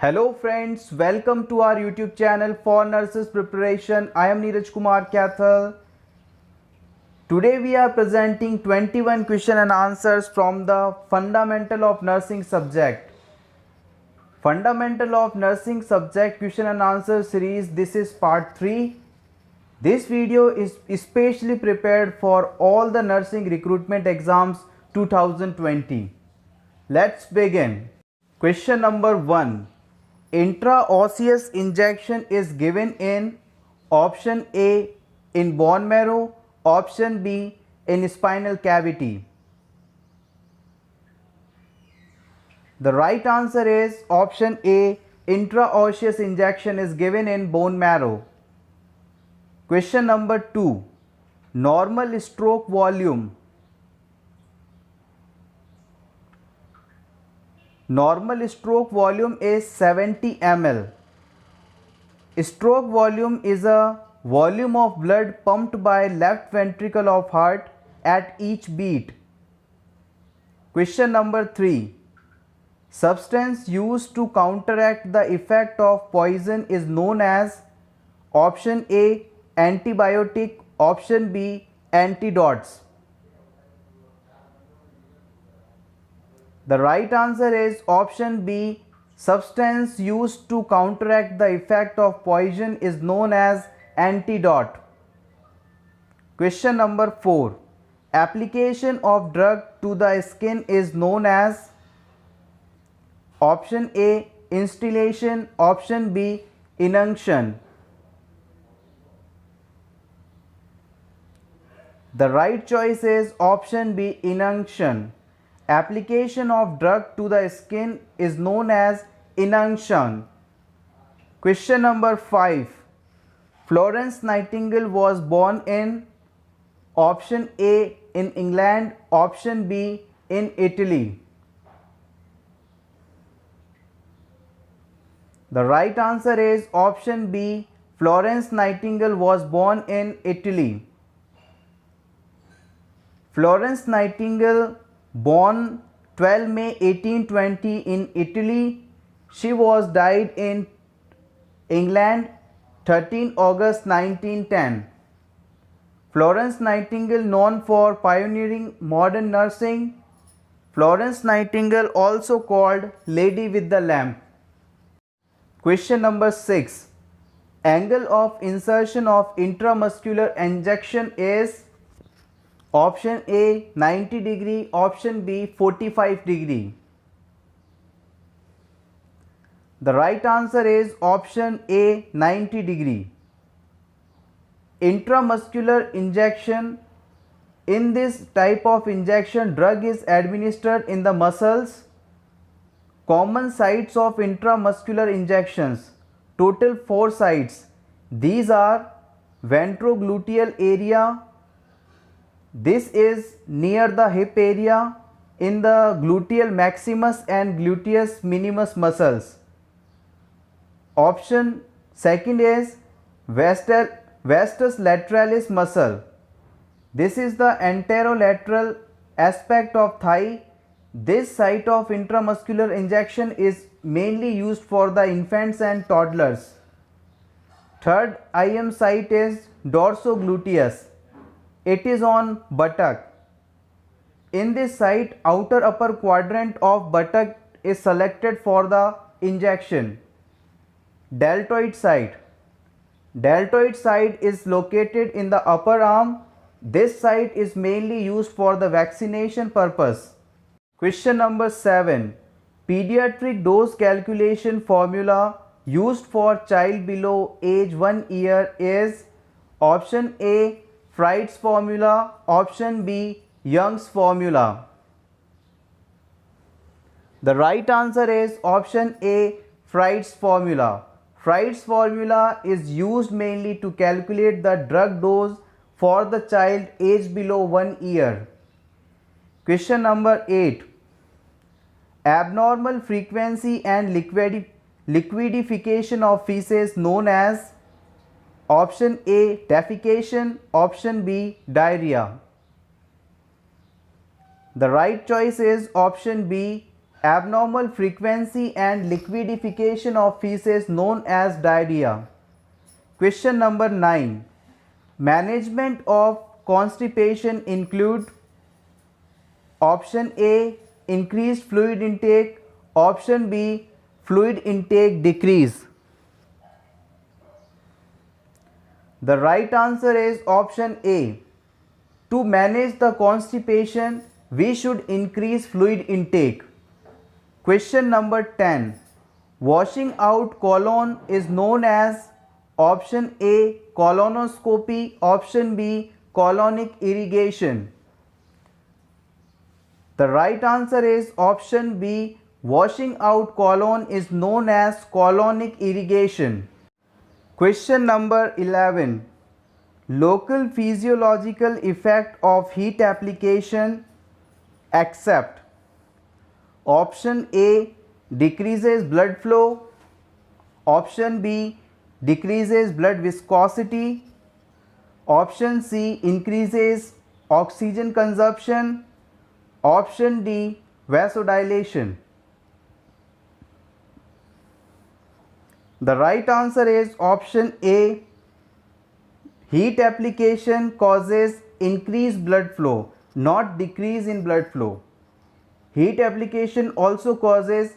Hello friends, welcome to our YouTube channel for nurses preparation. I am Neeraj Kumar Kathal. Today we are presenting 21 question and answers from the Fundamental of Nursing subject. Fundamental of Nursing subject question and answer series. This is part 3. This video is especially prepared for all the nursing recruitment exams 2020. Let's begin. Question number 1. Intraosseous injection is given in option A in bone marrow, option B in spinal cavity. The right answer is option A, intraosseous injection is given in bone marrow. Question number 2. Normal stroke volume. Normal stroke volume is 70 ml. Stroke volume is a volume of blood pumped by left ventricle of heart at each beat. Question number 3. Substance used to counteract the effect of poison is known as option A, antibiotic, option B, antidotes. The right answer is option B. Substance used to counteract the effect of poison is known as antidote. Question number 4. Application of drug to the skin is known as option A, instillation, option B, inunction. The right choice is option B, inunction. Application of drug to the skin is known as inunction. Question number 5. Florence Nightingale was born in option A in England, option B in Italy. The right answer is option B. Florence Nightingale was born in Italy. Florence Nightingale, born 12 May 1820 in Italy. She was died in England 13 August 1910. Florence Nightingale, known for pioneering modern nursing. Florence Nightingale, also called Lady with the Lamp. Question number 6. Angle of insertion of intramuscular injection is option A 90 degree, option B 45 degree. The right answer is option A 90 degree. Intramuscular injection. In this type of injection, drug is administered in the muscles. Common sites of intramuscular injections. Total 4 sites. These are ventrogluteal area. This is near the hip area in the gluteal maximus and gluteus minimus muscles. Option second is vastus lateralis muscle. This is the anterolateral aspect of thigh. This site of intramuscular injection is mainly used for the infants and toddlers. Third IM site is dorsogluteus. It is on buttock. In this site, outer upper quadrant of buttock is selected for the injection. Deltoid site. Deltoid site is located in the upper arm. This site is mainly used for the vaccination purpose. Question number 7. Pediatric dose calculation formula used for child below age 1 year is option A, Freit's formula, option B, Young's formula. The right answer is option A, Freit's formula. Freit's formula is used mainly to calculate the drug dose for the child aged below 1 year. Question number 8. Abnormal frequency and liquidification of feces known as option A, defecation, option B, diarrhea. The right choice is option B, Abnormal frequency and liquidification of feces known as diarrhea. Question number 9. Management of constipation include option A, increased fluid intake, option B, fluid intake decrease. The right answer is option A. To manage the constipation, we should increase fluid intake. Question number 10. Washing out colon is known as option A, colonoscopy, option B, colonic irrigation. The right answer is option B. Washing out colon is known as colonic irrigation. Question number 11. Local physiological effect of heat application except option A, decreases blood flow, option B, decreases blood viscosity, option C, increases oxygen consumption, option D, vasodilation. The right answer is option A. Heat application causes increased blood flow, not decrease in blood flow. Heat application also causes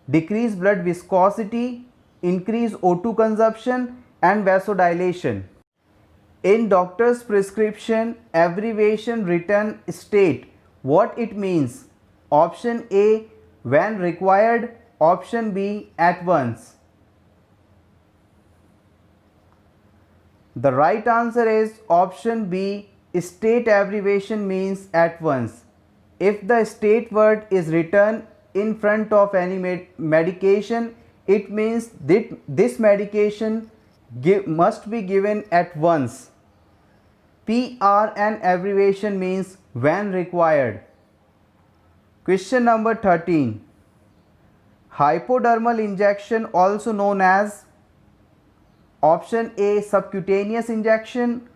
decreased blood viscosity, increased O2 consumption and vasodilation. In doctor's prescription, abbreviation written state what it means. Option A, when required, option B, at once. The right answer is option B. State abbreviation means at once. If the state word is written in front of any medication, it means that this medication must be given at once. PRN abbreviation means when required. Question number 13. Hypodermal injection, also known as option A, subcutaneous injection,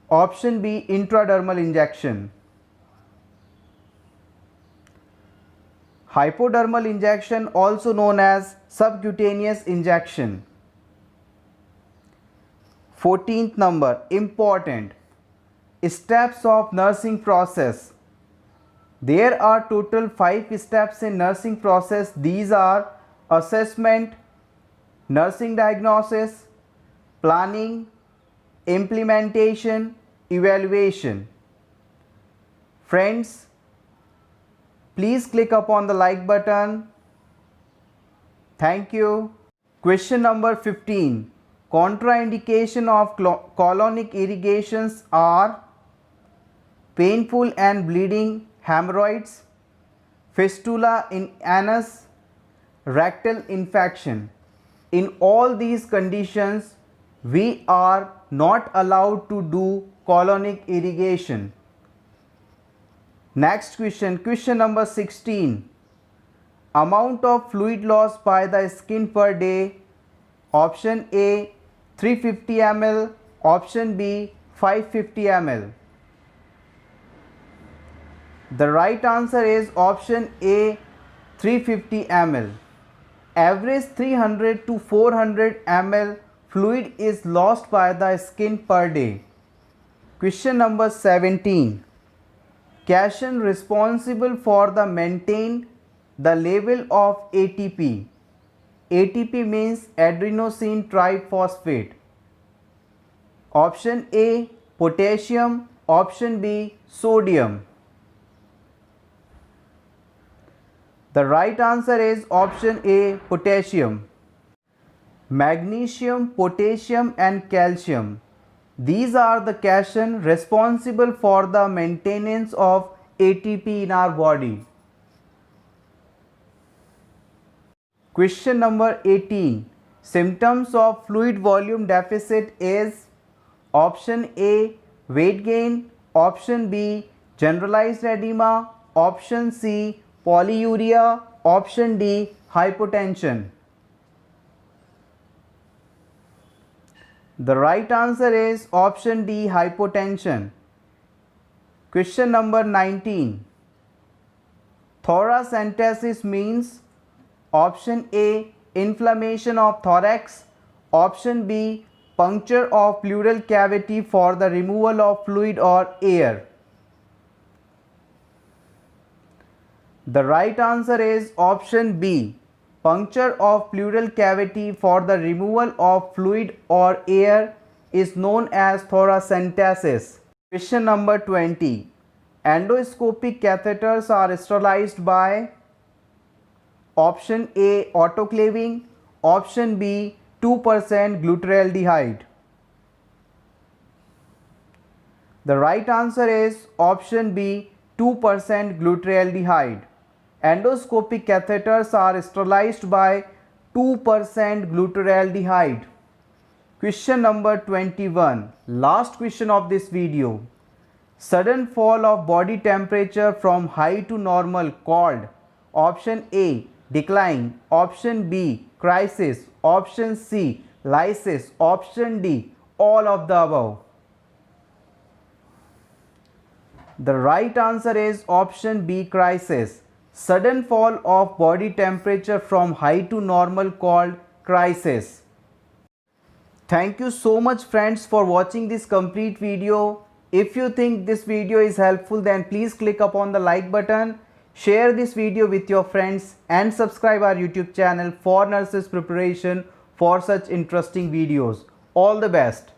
option B, intradermal injection. Hypodermal injection, also known as subcutaneous injection. 14th number, important. Steps of nursing process. There are total 5 steps in nursing process. These are assessment, nursing diagnosis, planning, implementation, evaluation. Friends, please click upon the like button. Thank you. Question number 15. Contraindication of colonic irrigations are painful and bleeding hemorrhoids, fistula in anus, rectal infection. In all these conditions, we are not allowed to do colonic irrigation. Next question, question number 16. Amount of fluid loss by the skin per day. Option A, 350 ml, option B, 550 ml. The right answer is option A, 350 ml. Average 300 to 400 ml fluid is lost by the skin per day. Question number 17. Cation responsible for the maintain the level of ATP. ATP means adenosine triphosphate. Option A, potassium, option B, sodium. The right answer is option A, potassium. Magnesium, potassium and calcium. These are the cation responsible for the maintenance of ATP in our body. Question number 18. Symptoms of fluid volume deficit is option A, weight gain, option B, generalized edema, option C, polyuria, option D, hypotension. The right answer is option D, hypotension. Question number 19. Thoracentesis means Option A, inflammation of thorax. Option B, puncture of pleural cavity for the removal of fluid or air. The right answer is option B, puncture of pleural cavity for the removal of fluid or air is known as thoracentesis. Question number 20. Endoscopic catheters are sterilized by option A, autoclaving. Option B, 2% glutaraldehyde. The right answer is option B, 2% glutaraldehyde. Endoscopic catheters are sterilized by 2% glutaraldehyde. Question number 21. Last question of this video. Sudden fall of body temperature from high to normal called option A, decline. Option B, crisis. Option C, lysis. Option D, all of the above. The right answer is option B, crisis. Sudden fall of body temperature from high to normal called crisis. Thank you so much friends for watching this complete video. If you think this video is helpful, then please click upon the like button, share this video with your friends and subscribe our YouTube channel for nurses preparation for such interesting videos. All the best.